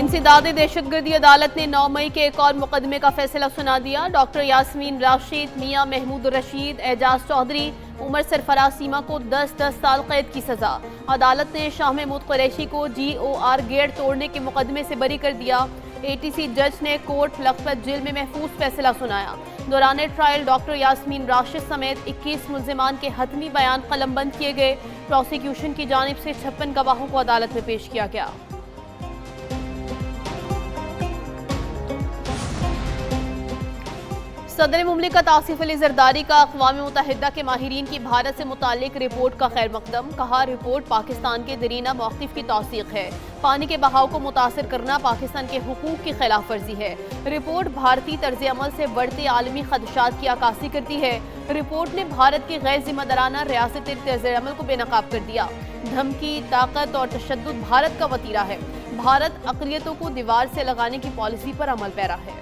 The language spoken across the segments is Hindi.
इंसदादी दहशतगर्दी अदालत ने 9 मई के एक और मुकदमे का फैसला सुना दिया। डॉक्टर यास्मीन राशिद, मियां महमूद रशीद, एजाज चौधरी, उमर सरफराज सीमा को 10-10 साल कैद की सजा। अदालत ने शाह महमूद कुरैशी को GOR गेट तोड़ने के मुकदमे से बरी कर दिया। ATC जज ने कोर्ट लखपत जेल में महफूज फैसला सुनाया। दौरान ट्रायल डॉक्टर यास्मीन राशिद समेत 21 मुल्जिमान के हतमी बयान कलमबंद किए गए। प्रोसिक्यूशन की जानिब से 56 गवाहों को अदालत में पेश किया गया। सदर मुमलिकत आसिफ अली जरदारी का अक़वाम मुत्तहिदा के माहिरीन की भारत से मुतालिक रिपोर्ट का खैर मकदम। कहा, रिपोर्ट पाकिस्तान के दरीना मौक़िफ़ की तौसीक़ है। पानी के बहाव को मुतासर करना पाकिस्तान के हुकूक की खिलाफ वर्जी है। रिपोर्ट भारतीय तर्ज अमल से बढ़ते आलमी खदशात की अक्कासी करती है। रिपोर्ट ने भारत की गैर जिम्मेदाराना रियासती तर्ज अमल को बेनकाब कर दिया। धमकी, ताकत और तशद्दुद भारत का वतीरा है। भारत अक़लियतों को दीवार से लगाने की पॉलिसी पर अमल पैरा है।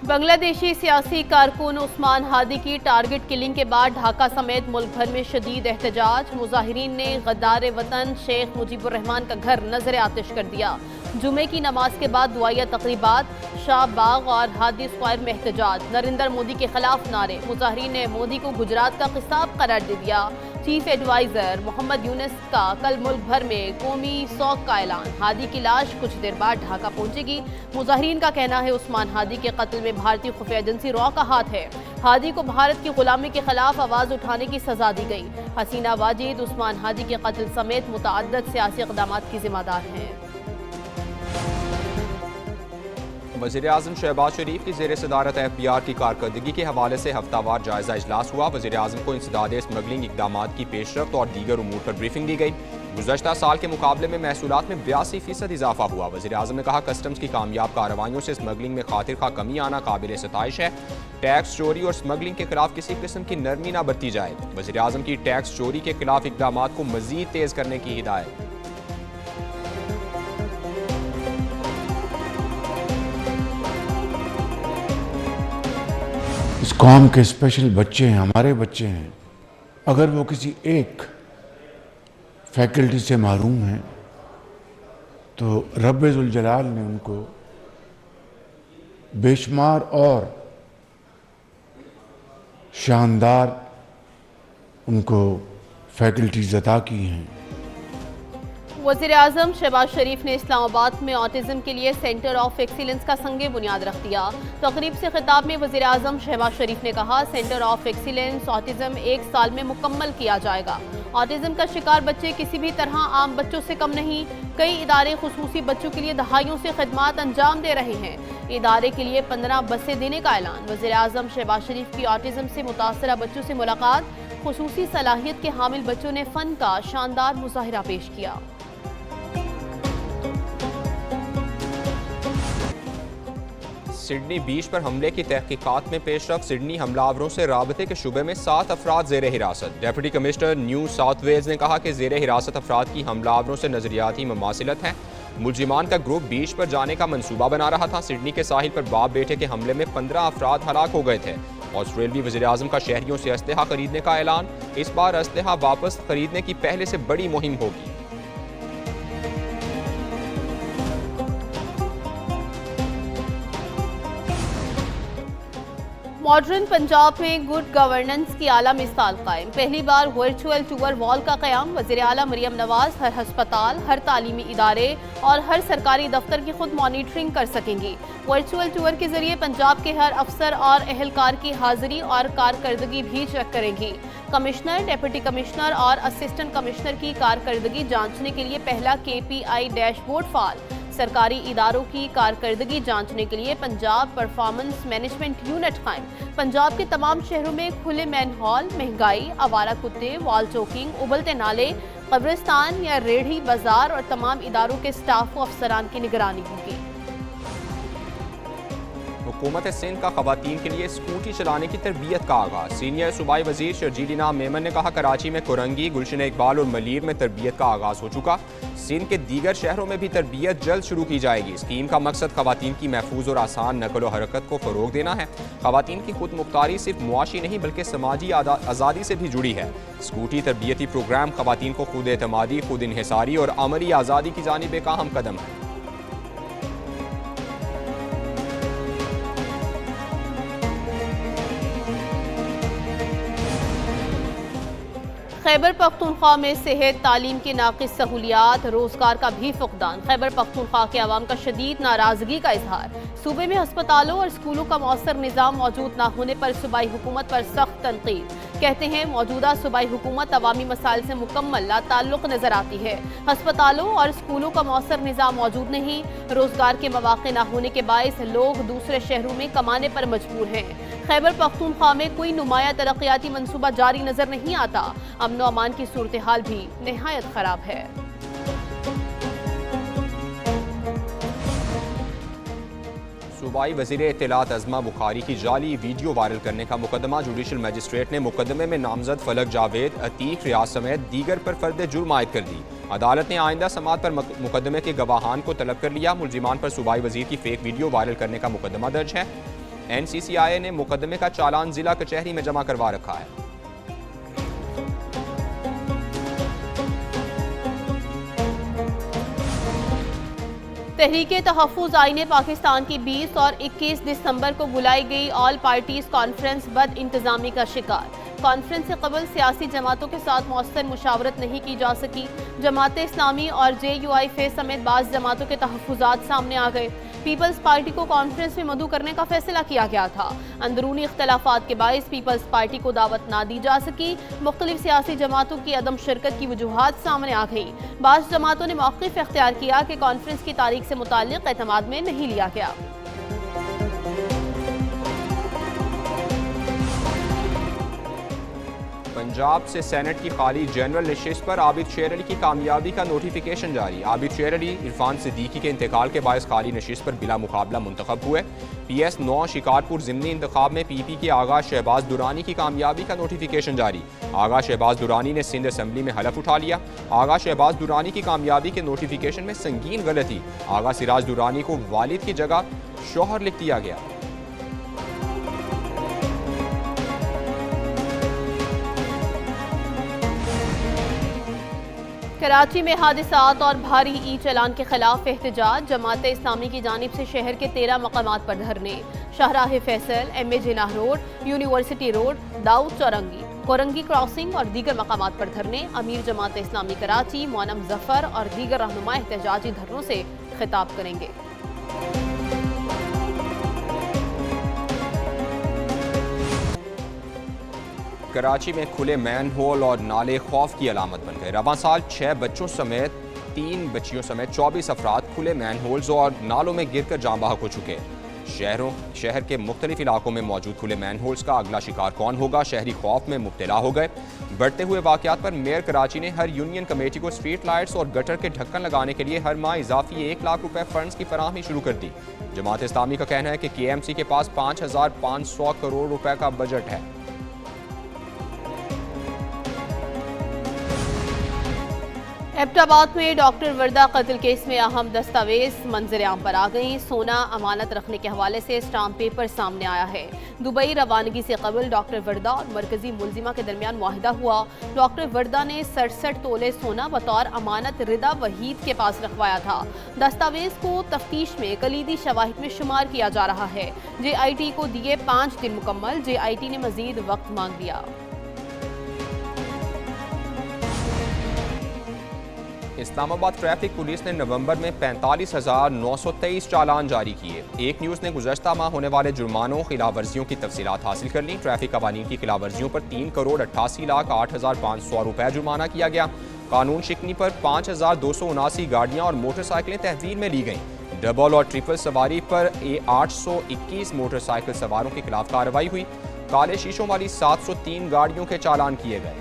बांग्लादेशी सियासी कारकुन उस्मान हादी की टारगेट किलिंग के बाद ढाका समेत मुल्क भर में शदीद एहतजाज। मुजाहिरीन ने गद्दार वतन शेख मुजीबुर रहमान का घर नजर आतिश कर दिया। जुमे की नमाज के बाद दुआया तकरीबात, शाह बाग और हादी स्क्वायर में एहतजाज। नरेंद्र मोदी के खिलाफ नारे। मुजाहिरीन ने मोदी को गुजरात का किसाब करार दे दिया। चीफ एडवाइजर मोहम्मद यूनुस का कल मुल्क भर में कौमी शोक का ऐलान। हादी की लाश कुछ देर बाद ढाका पहुंचेगी। मुजाहिरीन का कहना है उस्मान हादी के कत्ल में भारतीय खुफिया एजेंसी रॉ का हाथ है। हादी को भारत की गुलामी के खिलाफ आवाज उठाने की सजा दी गई। हसीना वाजिद उस्मान हादी के कत्ल समेत मुतअद्दिद सियासी इक़दामात की जिम्मेदार हैं। वज़ीर-ए-आज़म शहबाज शरीफ की ज़ेर सदारत FBR की कारकर्दगी के हवाले से हफ्तावार जायजा इजलास हुआ। वज़ीर-ए-आज़म को इंसदाद स्मगलिंग इक़दामात की पेशरफ्त और दीगर उमूर पर ब्रीफिंग दी गई। गुज़श्ता साल के मुकाबले में महसूलात में 82% इजाफा हुआ। वज़ीर-ए-आज़म ने कहा, कस्टम्स की कामयाब कार्रवाइयों से स्मगलिंग में खातिर खा कमी आना काबिल सताइश है। टैक्स चोरी और स्मगलिंग के खिलाफ किसी किस्म की नरमी न बरती जाए। वज़ीर-ए-आज़म की टैक्स चोरी के खिलाफ इक़दामात को मज़ीद तेज़ करने की हिदायत। इस कौम के स्पेशल बच्चे हैं, हमारे बच्चे हैं। अगर वो किसी एक फैकल्टी से महरूम हैं तो रब्बे जुल जलाल ने उनको बेशुमार और शानदार उनको फैकल्टीज अता की हैं। वज़ीर-ए-आज़म शहबाज शरीफ ने इस्लामाबाद में ऑटिज़म के लिए सेंटर ऑफ एक्सीलेंस का संगे बुनियाद रख दिया। तकरीब से खिताब में वज़ीर-ए-आज़म शहबाज शरीफ ने कहा, सेंटर ऑफ एक्सीलेंस ऑटिज़म 1 साल में मुकम्मल किया जाएगा। ऑटिज़म का शिकार बच्चे किसी भी तरह आम बच्चों से कम नहीं। कई इदारे खुसूसी बच्चों के लिए दहाइयों से खिदमात अंजाम दे रहे हैं। इदारे के लिए 15 बसें देने का ऐलान। वज़ीर-ए-आज़म शहबाज शरीफ की ऑटिज़म से मुतासरा बच्चों से मुलाकात। खुसूसी सलाहियत के हामिल बच्चों ने फ़न का शानदार मुजाहिरा पेश किया। सिडनी बीच पर हमले की तहकीकात में पेशरफ। सिडनी हमलावरों से राबते के शुबे में 7 अफराद ज़ेर हिरासत। Deputy commissioner New South Wales ने कहा कि ज़ेर हिरासत अफराद की हमलावरों से नजरियाती ममासिलत है। मुलजिमान का ग्रुप बीच पर जाने का मंसूबा बना रहा था। सिडनी के साहिल पर बाप बेटे के हमले में 15 अफराद हलाक हो गए थे। ऑस्ट्रेलियाई वज़ीर-ए-आज़म का शहरियों से असलहा खरीदने का ऐलान। इस बार असलहा वापस खरीदने की पहले से बड़ी मुहिम होगी। मॉडर्न पंजाब में गुड गवर्नेंस की आला मिसाल कायम। पहली बार वर्चुअल टूर वॉल का क़याम। वज़ीर आला मरियम नवाज हर हस्पताल, हर तालीमी इदारे और हर सरकारी दफ्तर की खुद मॉनिटरिंग कर सकेंगी। वर्चुअल टूर के जरिए पंजाब के हर अफसर और अहलकार की हाजिरी और कारकर्दगी भी चेक करेंगी। कमिश्नर, डिप्टी कमिश्नर और असिस्टेंट कमिश्नर की कारकर्दगी जांचने के लिए पहला KPI डैशबोर्ड फाल। सरकारी इदारों की कारकर्दगी जांचने के लिए पंजाब परफॉर्मेंस मैनेजमेंट यूनिट कायम। पंजाब के तमाम शहरों में खुले मैन हॉल, महंगाई, आवारा कुत्ते, वॉल चोकिंग, उबलते नाले, कब्रिस्तान या रेढ़ी बाजार और तमाम इदारों के स्टाफ व अफसरान की निगरानी होगी। हुकूमत सिंध का खवातीन के लिए स्कूटी चलाने की तरबियत का आगाज। सीनियर सूबाई वजीर शर्जील इनाम मेमन ने कहा, कराची में कुरंगी, गुलशन इकबाल और मलीर में तरबियत का आगाज हो चुका। सिंध के दीगर शहरों में भी तरबियत जल्द शुरू की जाएगी। स्कीम का मकसद खवातीन की महफूज और आसान नकल व हरकत को फ़रोग देना है। खवातीन की खुद मुख्तारी सिर्फ मुआशी नहीं बल्कि समाजी आज़ादी से भी जुड़ी है। स्कूटी तरबियती प्रोग्राम खवातीन को खुद एतमादी, खुद इन्हिसारी और अमली आज़ादी की जानिब एक अहम कदम है। खैबर पख्तूनख्वा में सेहत तालीम की नाकिस सहूलियात, रोजगार का भी फुकदान। खैबर पख्तूनख्वा के अवाम का शदीद नाराजगी का इजहार। सूबे में अस्पतालों और स्कूलों का मौसर निज़ाम मौजूद न होने पर सूबाई हुकूमत पर सख्त तनकीद। कहते हैं मौजूदा सूबाई हुकूमत अवामी मसाइल से मुकम्मल लाताल्लुक़ नजर आती है। अस्पतालों और स्कूलों का मौसर निज़ाम मौजूद नहीं, रोजगार के मौके न होने के बायस लोग दूसरे शहरों में कमाने पर मजबूर हैं। खैबर पख्तूनख्वा में कोई नुमाया तरक्याती मनसूबा जारी नजर नहीं आता। अमन व अमान की सूरत हाल भी निहायत खराब है। सूबाई वज़ीर इत्तलात अज़मा बुखारी की जाली वीडियो वायरल करने का मुकदमा जुडिशल मजिस्ट्रेट ने मुकदमे में नामजद फलक जावेद, अतीक रियाज समेत दीगर पर फर्द जुर्म आयद कर दी। अदालत ने आइंदा समात पर मुकदमे के गवाहान को तलब कर लिया। मुलजिमान पर सूबाई वज़ीर की फेक वीडियो वायरल करने का मुकदमा दर्ज है। NCCIA ने मुकदमे का चालान जिला कचहरी में जमा करवा रखा है। तहरीके तहफ़्फ़ुज़ आईने पाकिस्तान की 20 और 21 दिसंबर को बुलाई गई ऑल पार्टीज़ कॉन्फ्रेंस बद इंतज़ामी का शिकार। कॉन्फ्रेंस से कबल सियासी जमातों के साथ मौसर मुशावरत नहीं की जा सकी। जमात इस्लामी और JUIF समेत बाज़ जमातों के तहफ़्फ़ुज़ात सामने आ गए। पीपल्स पार्टी को कॉन्फ्रेंस में मदऊ करने का फैसला किया गया था। अंदरूनी इख्तलाफात के बायस पीपल्स पार्टी को दावत ना दी जा सकी। मुख्तलिफ सियासी जमातों की अदम शिरकत की वजूहात सामने आ गई। बाज़ जमातों ने मौक़िफ़ इख्तियार किया कि कॉन्फ्रेंस की तारीख से मुताल्लिक़ एतमाद में नहीं लिया गया। पंजाब से सेनेट की खाली जनरल नशिस्त पर आबिद शेर अली की कामयाबी का नोटिफिकेशन जारी। आबिद शेर अली इरफान सिद्दीकी के इंतकाल के बायस खाली नशिस्त पर बिला मुकाबला मुंतखब हुए। PS 9 शिकारपुर ज़िमनी इंतखाब में PP के आगा शहबाज दुरानी की कामयाबी का नोटिफिकेशन जारी। आगा शहबाज दुरानी ने सिंध असम्बली में हलफ उठा लिया। आगा शहबाज दुरानी की कामयाबी के नोटिफिकेशन में संगीन गलती, आगा सिराज दुरानी को वालिद की जगह शौहर लिख दिया गया। कराची में हादसात और भारी ई चलान के खिलाफ एहतजाज। जमात इस्लामी की जानिब से शहर के 13 मकामात पर धरने। Shahrah Faisal, MA Jinnah road, university road, Dawood Chowrangi, Korangi crossing और दीगर मकामात पर धरने। अमीर जमात इस्लामी कराची मोनम जफर और दीगर रहनुमा एहतजाजी धरनों से खिताब करेंगे। कराची में खुले मैन होल और नाले खौफ की अलामत बन गए। रवां साल 6 बच्चों समेत 3 बच्चियों समेत 24 अफराद खुले मैन होल्स और नालों में गिरकर जाँ बहक हो चुके। शहर के मुख्तलिफ इलाकों में मौजूद खुले मैन होल्स का अगला शिकार कौन होगा, शहरी खौफ में मुब्तला हो गए। बढ़ते हुए वाकयात पर मेयर कराची ने हर यूनियन कमेटी को स्ट्रीट लाइट्स और गटर के ढक्कन लगाने के लिए हर माह इजाफी 1 लाख रुपए फंड्स की फराहमी शुरू कर दी। जमात इस्लामी का कहना है कि KMC के पास 5500 करोड़ रुपए का बजट है। एबटाबाद में डॉक्टर वर्दा कत्ल केस में अहम दस्तावेज मंजर-ए-आम पर आ गई। सोना अमानत रखने के हवाले से स्टाम्प पेपर सामने आया है। दुबई रवानगी से कबल डॉक्टर वर्दा और मरकजी मुलजिमा के दरमियान मुआहिदा हुआ। डॉक्टर वर्दा ने 67 तोले सोना बतौर अमानत रिदा वहीद के पास रखवाया था। दस्तावेज को तफ्तीश में कलीदी शवाहिद में शुमार किया जा रहा है। JIT को दिए 5 दिन मुकम्मल। JIT ने मजीद वक्त मांग लिया। इस्लामाबाद ट्रैफिक पुलिस ने नवंबर में 45,923 चालान जारी किए। एक न्यूज़ ने गुज़श्ता माह होने वाले जुर्मानों खिलाफ वर्जियों की तफसीलात हासिल कर ली। ट्रैफिक कवानीन की खिलाफ वर्जियों पर 3,88,08,500 रुपये जुर्माना किया गया। कानून शिकनी पर 5,279 गाड़ियाँ और मोटरसाइकिलें तहवील में ली गईं। डबल और ट्रिपल सवारी पर 821 मोटरसाइकिल सवारों के खिलाफ कार्रवाई हुई। काले शीशों वाली 703 गाड़ियों के चालान किए गए।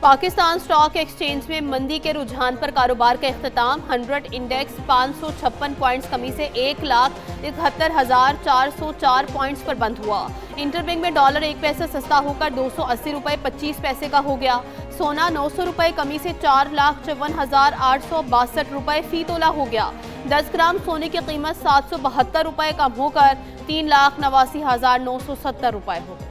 पाकिस्तान स्टॉक एक्सचेंज में मंदी के रुझान पर कारोबार का इख्तिताम। 100 इंडेक्स 556 पॉइंट्स कमी से 1,71,404 पॉइंट्स पर बंद हुआ। इंटरबैंक में डॉलर 1 पैसा सस्ता होकर 280 रुपये 25 पैसे का हो गया। सोना 900 रुपये कमी से 4,54,862 रुपये फी तोला हो गया। 10 ग्राम सोने की कीमत 772 रुपये कम होकर 3,89,970 रुपये हो गई।